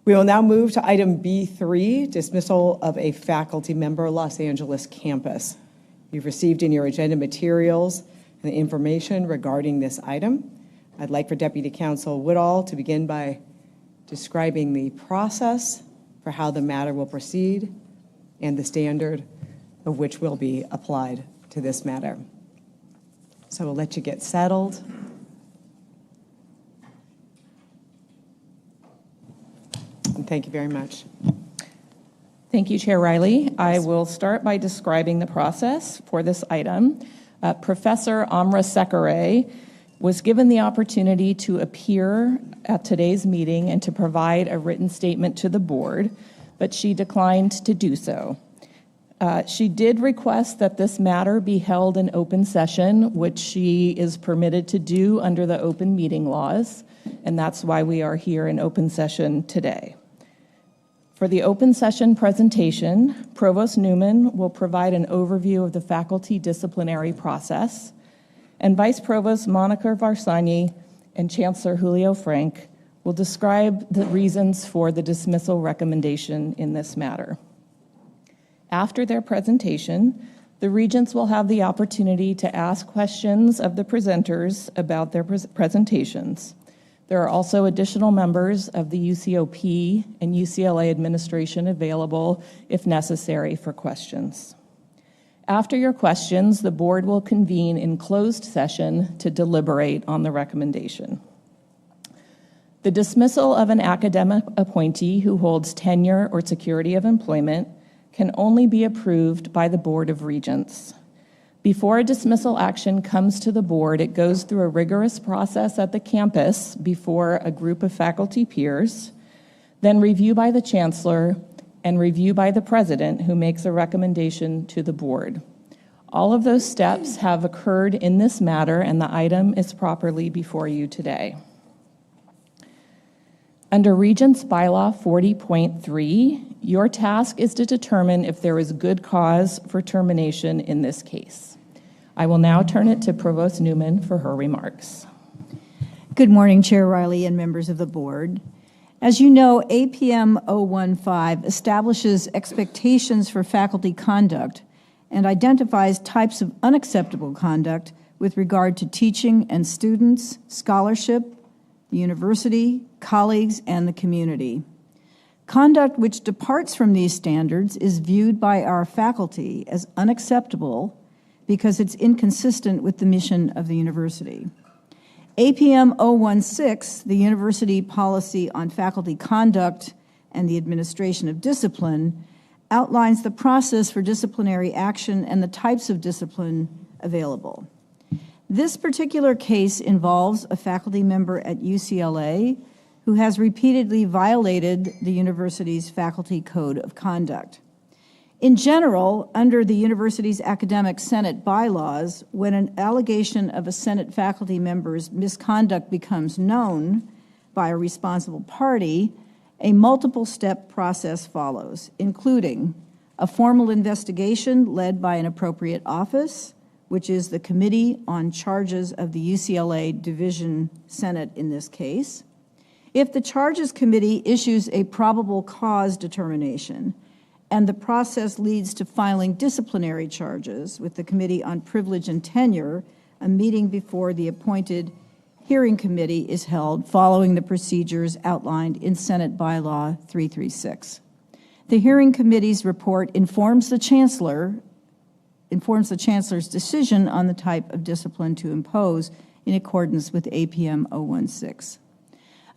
We will now move to item B3, dismissal of a faculty member, Los Angeles campus. You've received in your agenda materials and information regarding this item. I'd like for Deputy Counsel Woodall to begin by describing the process for how the matter will proceed and the standard of which will be applied to this matter. So we'll let you get settled. And thank you very much. Thank you, Chair Riley. I will start by describing the process for this item. Professor Amarasekare was given the opportunity to appear at today's meeting and to provide a written statement to the board, but she declined to do so. She did request that this matter be held in open session, which she is permitted to do under the open meeting laws, and that's why we are here in open session today. For the open session presentation, Provost Newman will provide an overview of the faculty disciplinary process, and Vice Provost Monica Varsani and Chancellor Julio Frenk will describe the reasons for the dismissal recommendation in this matter. After their presentation, the Regents will have the opportunity to ask questions of the presenters about their presentations. There are also additional members of the UCOP and UCLA administration available if necessary for questions. After your questions, the board will convene in closed session to deliberate on the recommendation. The dismissal of an academic appointee who holds tenure or security of employment can only be approved by the Board of Regents. Before a dismissal action comes to the board, it goes through a rigorous process at the campus before a group of faculty peers, then review by the Chancellor, and review by the President, who makes a recommendation to the board. All of those steps have occurred in this matter, and the item is properly before you today. Under Regents Bylaw 40.3, your task is to determine if there is good cause for termination in this case. I will now turn it to Provost Newman for her remarks. Good morning, Chair Riley and members of the board. As you know, APM 015 establishes expectations for faculty conduct and identifies types of unacceptable conduct with regard to teaching and students, scholarship, the university, colleagues, and the community. Conduct which departs from these standards is viewed by our faculty as unacceptable because it's inconsistent with the mission of the university. APM 016, the University Policy on Faculty Conduct and the Administration of Discipline, outlines the process for disciplinary action and the types of discipline available. This particular case involves a faculty member at UCLA who has repeatedly violated the university's faculty code of conduct. In general, under the university's academic senate bylaws, when an allegation of a senate faculty member's misconduct becomes known by a responsible party, a multiple-step process follows, including a formal investigation led by an appropriate office, which is the Committee on Charges of the UCLA Division Senate in this case. If the Charges Committee issues a probable cause determination, and the process leads to filing disciplinary charges with the Committee on Privilege and Tenure, a meeting before the appointed hearing committee is held following the procedures outlined in Senate Bylaw 336. The hearing committee's report informs the Chancellor's decision on the type of discipline to impose in accordance with APM 016.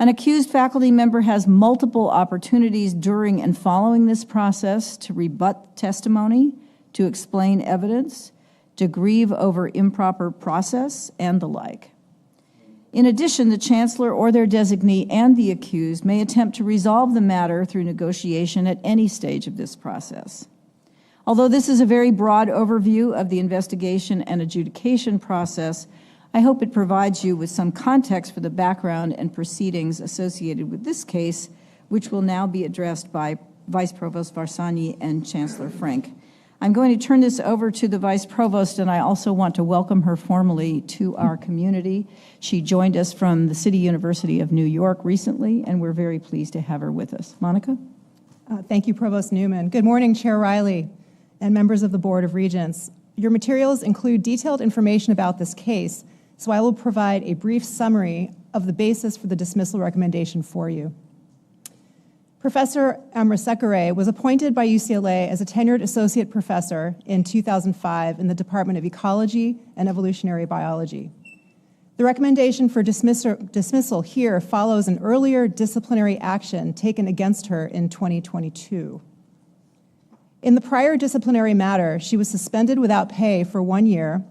An accused faculty member has multiple opportunities during and following this process to rebut testimony, to explain evidence, to grieve over improper process, and the like. In addition, the Chancellor or their designee and the accused may attempt to resolve the matter through negotiation at any stage of this process. Although this is a very broad overview of the investigation and adjudication process, I hope it provides you with some context for the background and proceedings associated with this case, which will now be addressed by Vice Provost Varsani and Chancellor Frenk. I'm going to turn this over to the Vice Provost, and I also want to welcome her formally to our community. She joined us from the City University of New York recently, and we're very pleased to have her with us. Monica? Thank you, Provost Newman. Good morning, Chair Riley and members of the Board of Regents. Your materials include detailed information about this case, so I will provide a brief summary of the basis for the dismissal recommendation for you. Professor Amarasekare was appointed by UCLA as a tenured associate professor in 2005 in the Department of Ecology and Evolutionary Biology. The recommendation for dismissal here follows an earlier disciplinary action taken against her in 2022. In the prior disciplinary matter, she was suspended without pay for 1 year,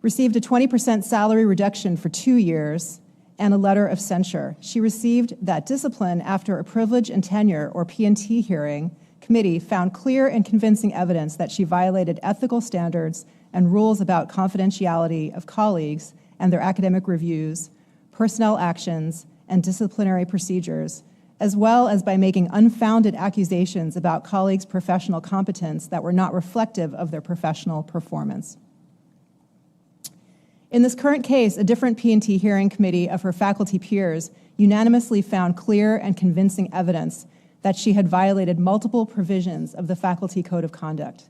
received a 20% salary reduction for 2 years, and a letter of censure. She received that discipline after a privilege and tenure, or P&T hearing, committee found clear and convincing evidence that she violated ethical standards and rules about confidentiality of colleagues and their academic reviews, personnel actions, and disciplinary procedures, as well as by making unfounded accusations about colleagues' professional competence that were not reflective of their professional performance. In this current case, a different P&T hearing committee of her faculty peers unanimously found clear and convincing evidence that she had violated multiple provisions of the Faculty Code of Conduct.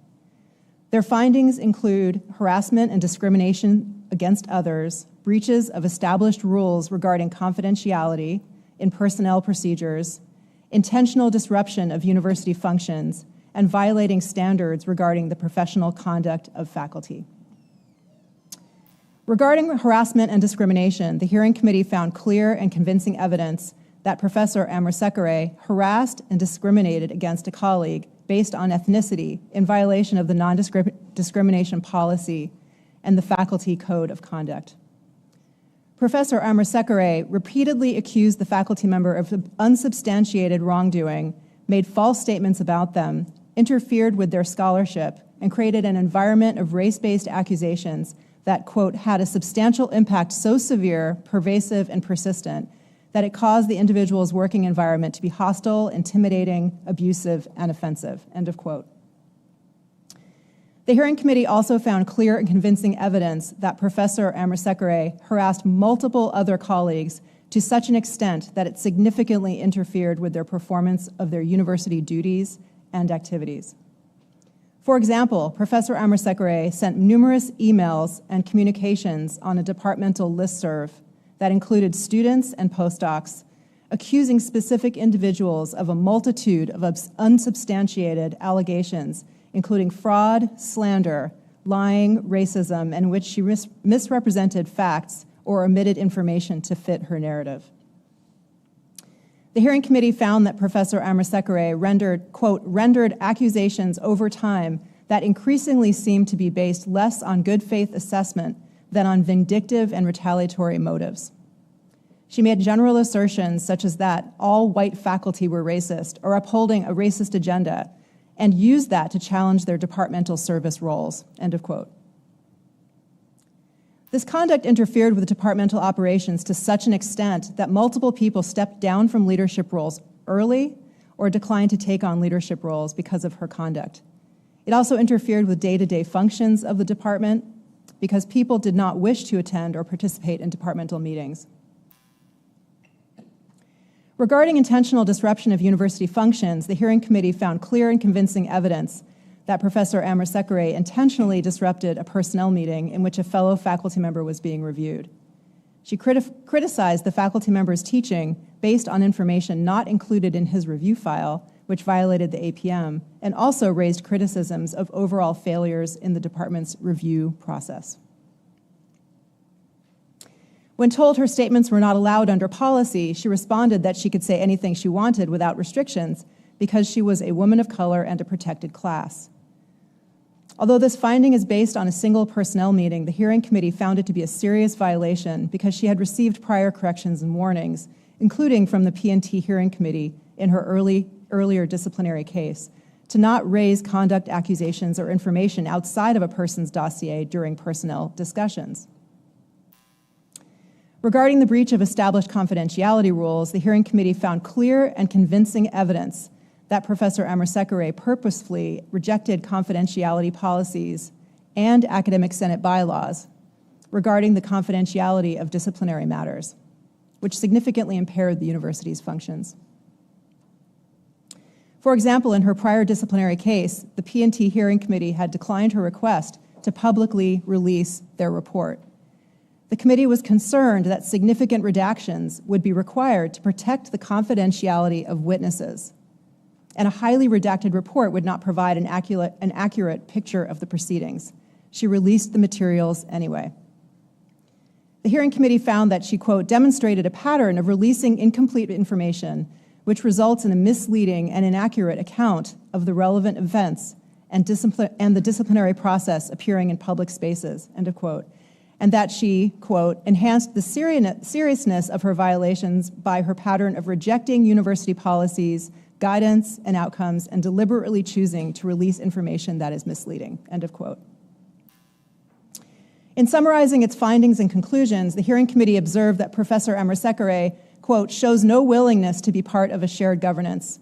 Their findings include harassment and discrimination against others, breaches of established rules regarding confidentiality in personnel procedures, intentional disruption of university functions, and violating standards regarding the professional conduct of faculty. Regarding harassment and discrimination, the hearing committee found clear and convincing evidence that Professor Amarasekare harassed and discriminated against a colleague based on ethnicity in violation of the non-discrimination policy and the Faculty Code of Conduct. Professor Amarasekare repeatedly accused the faculty member of unsubstantiated wrongdoing, made false statements about them, interfered with their scholarship, and created an environment of race-based accusations that, quote, had a substantial impact so severe, pervasive, and persistent that it caused the individual's working environment to be hostile, intimidating, abusive, and offensive, end of quote. The hearing committee also found clear and convincing evidence that Professor Amarasekare harassed multiple other colleagues to such an extent that it significantly interfered with their performance of their university duties and activities. For example, Professor Amarasekare sent numerous emails and communications on a departmental listserv that included students and postdocs accusing specific individuals of a multitude of unsubstantiated allegations, including fraud, slander, lying, racism, in which she misrepresented facts or omitted information to fit her narrative. The hearing committee found that Professor Amarasekare rendered accusations over time that increasingly seemed to be based less on good faith assessment than on vindictive and retaliatory motives. She made general assertions such as that all white faculty were racist or upholding a racist agenda, and used that to challenge their departmental service roles, end of quote. This conduct interfered with departmental operations to such an extent that multiple people stepped down from leadership roles early or declined to take on leadership roles because of her conduct. It also interfered with day-to-day functions of the department because people did not wish to attend or participate in departmental meetings. Regarding intentional disruption of university functions, the hearing committee found clear and convincing evidence that Professor Amarasekare intentionally disrupted a personnel meeting in which a fellow faculty member was being reviewed. She criticized the faculty member's teaching based on information not included in his review file, which violated the APM, and also raised criticisms of overall failures in the department's review process. When told her statements were not allowed under policy, she responded that she could say anything she wanted without restrictions because she was a woman of color and a protected class. Although this finding is based on a single personnel meeting, the hearing committee found it to be a serious violation because she had received prior corrections and warnings, including from the P&T hearing committee in her earlier disciplinary case, to not raise conduct accusations or information outside of a person's dossier during personnel discussions. Regarding the breach of established confidentiality rules, the hearing committee found clear and convincing evidence that Professor Amarasekare purposefully rejected confidentiality policies and academic senate bylaws regarding the confidentiality of disciplinary matters, which significantly impaired the university's functions. For example, in her prior disciplinary case, the P&T hearing committee had declined her request to publicly release their report. The committee was concerned that significant redactions would be required to protect the confidentiality of witnesses, and a highly redacted report would not provide an accurate picture of the proceedings. She released the materials anyway. The hearing committee found that she, quote, demonstrated a pattern of releasing incomplete information which results in a misleading and inaccurate account of the relevant events and the disciplinary process appearing in public spaces, end of quote, and that she, quote, enhanced the seriousness of her violations by her pattern of rejecting university policies, guidance, and outcomes, and deliberately choosing to release information that is misleading, end of quote. In summarizing its findings and conclusions, the hearing committee observed that Professor Amarasekare, quote, shows no willingness to be part of a shared governance,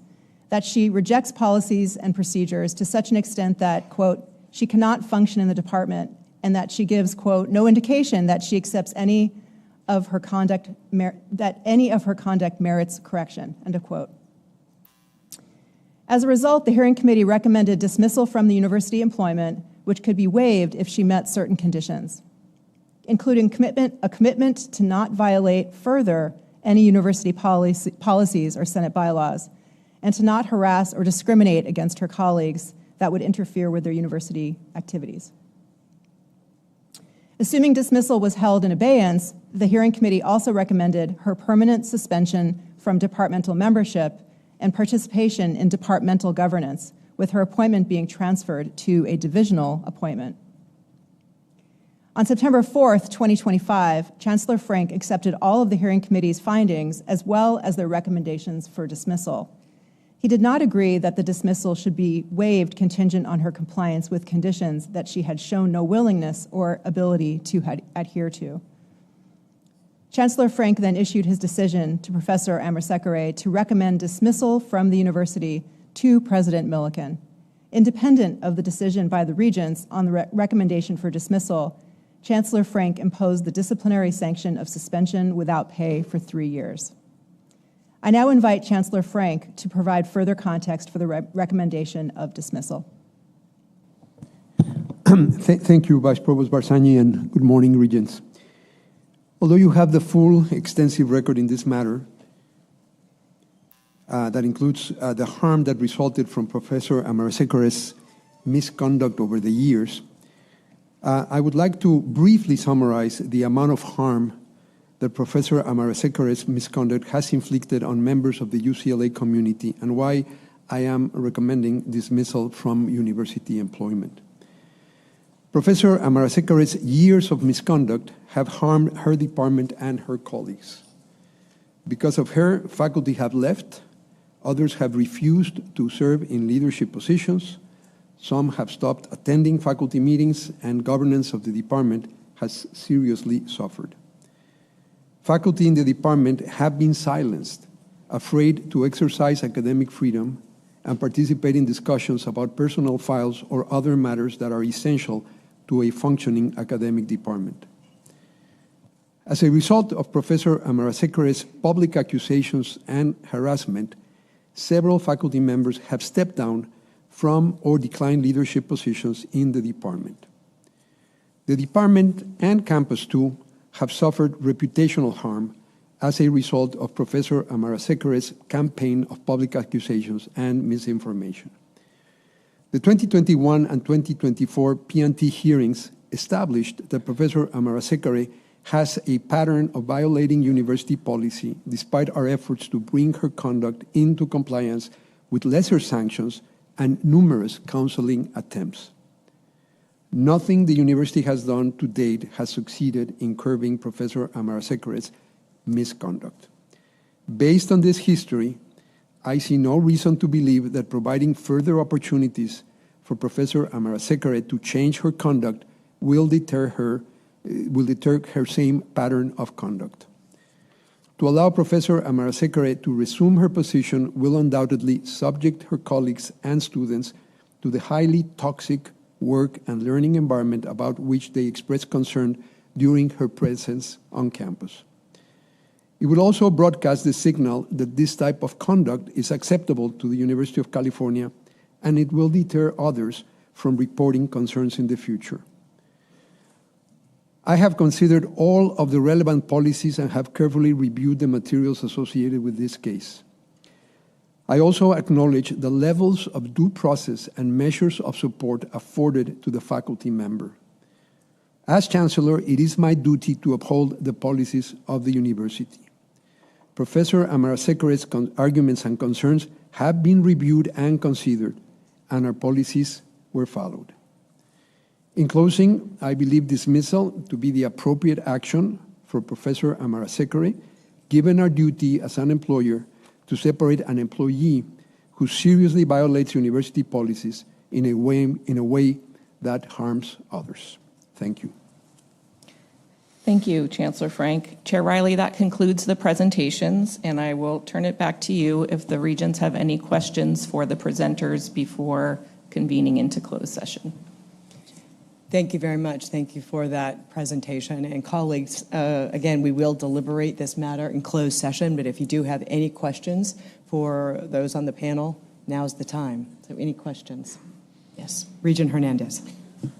that she rejects policies and procedures to such an extent that, quote, she cannot function in the department, and that she gives, quote, no indication that she accepts any of her conduct, merits correction, end of quote. As a result, the hearing committee recommended dismissal from the university employment, which could be waived if she met certain conditions, including a commitment to not violate further any university policies or Senate bylaws, and to not harass or discriminate against her colleagues that would interfere with their university activities. Assuming dismissal was held in abeyance, the hearing committee also recommended her permanent suspension from departmental membership and participation in departmental governance, with her appointment being transferred to a divisional appointment. On September 4th, 2025, Chancellor Frenk accepted all of the hearing committee's findings as well as their recommendations for dismissal. He did not agree that the dismissal should be waived contingent on her compliance with conditions that she had shown no willingness or ability to adhere to. Chancellor Frenk then issued his decision to Professor Amarasekare to recommend dismissal from the university to President Milliken. Independent of the decision by the Regents on the recommendation for dismissal, Chancellor Frenk imposed the disciplinary sanction of suspension without pay for 3 years. I now invite Chancellor Frenk to provide further context for the recommendation of dismissal. Thank you, Vice Provost Barzani, and good morning, Regents. Although you have the full, extensive record in this matter, that includes the harm that resulted from Professor Amarasekare's misconduct over the years, I would like to briefly summarize the amount of harm that Professor Amarasekare's misconduct has inflicted on members of the UCLA community and why I am recommending dismissal from university employment. Professor Amarasekare's years of misconduct have harmed her department and her colleagues. Because of her, faculty have left, others have refused to serve in leadership positions, some have stopped attending faculty meetings, and governance of the department has seriously suffered. Faculty in the department have been silenced, afraid to exercise academic freedom and participate in discussions about personal files or other matters that are essential to a functioning academic department. As a result of Professor Amarasekare's public accusations and harassment, several faculty members have stepped down from or declined leadership positions in the department. The department and campus, too, have suffered reputational harm as a result of Professor Amarasekare's campaign of public accusations and misinformation. The 2021 and 2024 P&T hearings established that Professor Amarasekare has a pattern of violating university policy despite our efforts to bring her conduct into compliance with lesser sanctions and numerous counseling attempts. Nothing the university has done to date has succeeded in curbing Professor Amarasekare's misconduct. Based on this history, I see no reason to believe that providing further opportunities for Professor Amarasekare to change her conduct will deter her same pattern of conduct. To allow Professor Amarasekare to resume her position will undoubtedly subject her colleagues and students to the highly toxic work and learning environment about which they expressed concern during her presence on campus. It will also broadcast the signal that this type of conduct is acceptable to the University of California, and it will deter others from reporting concerns in the future. I have considered all of the relevant policies and have carefully reviewed the materials associated with this case. I also acknowledge the levels of due process and measures of support afforded to the faculty member. As Chancellor, it is my duty to uphold the policies of the university. Professor Amarasekare's arguments and concerns have been reviewed and considered, and our policies were followed. In closing, I believe dismissal to be the appropriate action for Professor Amarasekare, given our duty as an employer to separate an employee who seriously violates university policies in a way that harms others. Thank you. Thank you, Chancellor Frenk. Chair Riley, that concludes the presentations, and I will turn it back to you if the Regents have any questions for the presenters before convening into closed session. Thank you very much. Thank you for that presentation. And colleagues, again, we will deliberate this matter in closed session, but if you do have any questions for those on the panel, now's the time. So any questions? Yes, Regent Hernandez.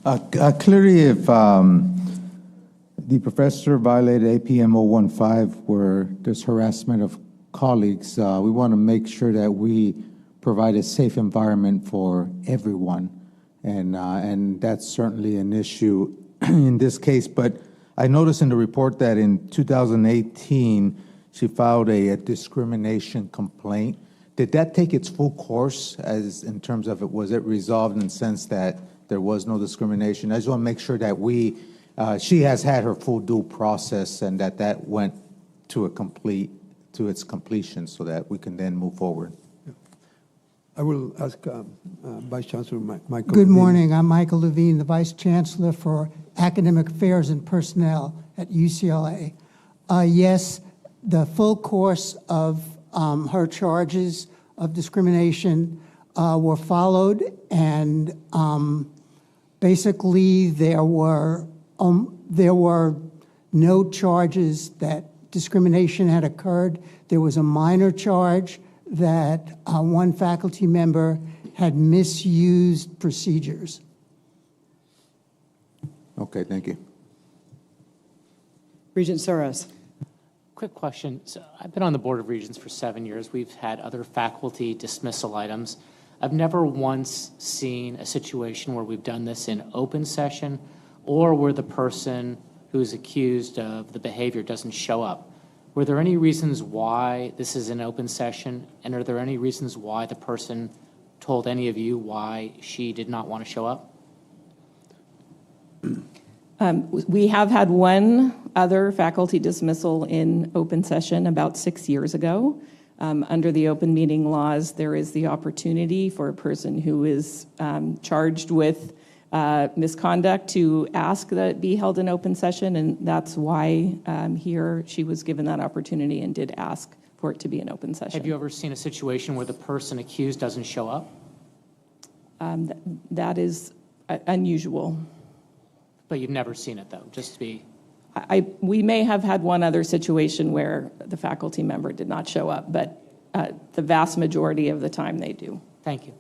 Clearly, if the professor violated APM 015 where there's harassment of colleagues, we want to make sure that we provide a safe environment for everyone. And that's certainly an issue in this case. But I noticed in the report that in 2018, she filed a discrimination complaint. Did that take its full course as in terms of was it resolved in the sense that there was no discrimination? I just want to make sure that she has had her full due process and that went to its completion so that we can then move forward. I will ask Vice Chancellor Michael. Good morning. I'm Michael Levine, the Vice Chancellor for Academic Affairs and Personnel at UCLA. Yes, the full course of her charges of discrimination were followed, and basically there were no charges that discrimination had occurred. There was a minor charge that one faculty member had misused procedures. Okay, thank you. Regent Soros. Quick question. So I've been on the Board of Regents for 7 years. We've had other faculty dismissal items. I've never once seen a situation where we've done this in open session or where the person who's accused of the behavior doesn't show up. Were there any reasons why this is an open session, and are there any reasons why the person told any of you why she did not want to show up? We have had one other faculty dismissal in open session about 6 years ago. Under the open meeting laws, there is the opportunity for a person who is charged with misconduct to ask that it be held in open session, and that's why here she was given that opportunity and did ask for it to be an open session. Have you ever seen a situation where the person accused doesn't show up? That is unusual. But you've never seen it, though, just to be... We may have had one other situation where the faculty member did not show up, but the vast majority of the time they do. Thank you.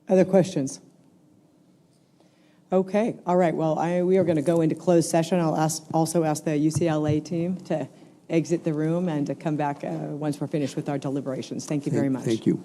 Other questions? Okay, all right. Well, we are going to go into closed session. I'll also ask the UCLA team to exit the room and to come back once we're finished with our deliberations. Thank you very much. Thank you.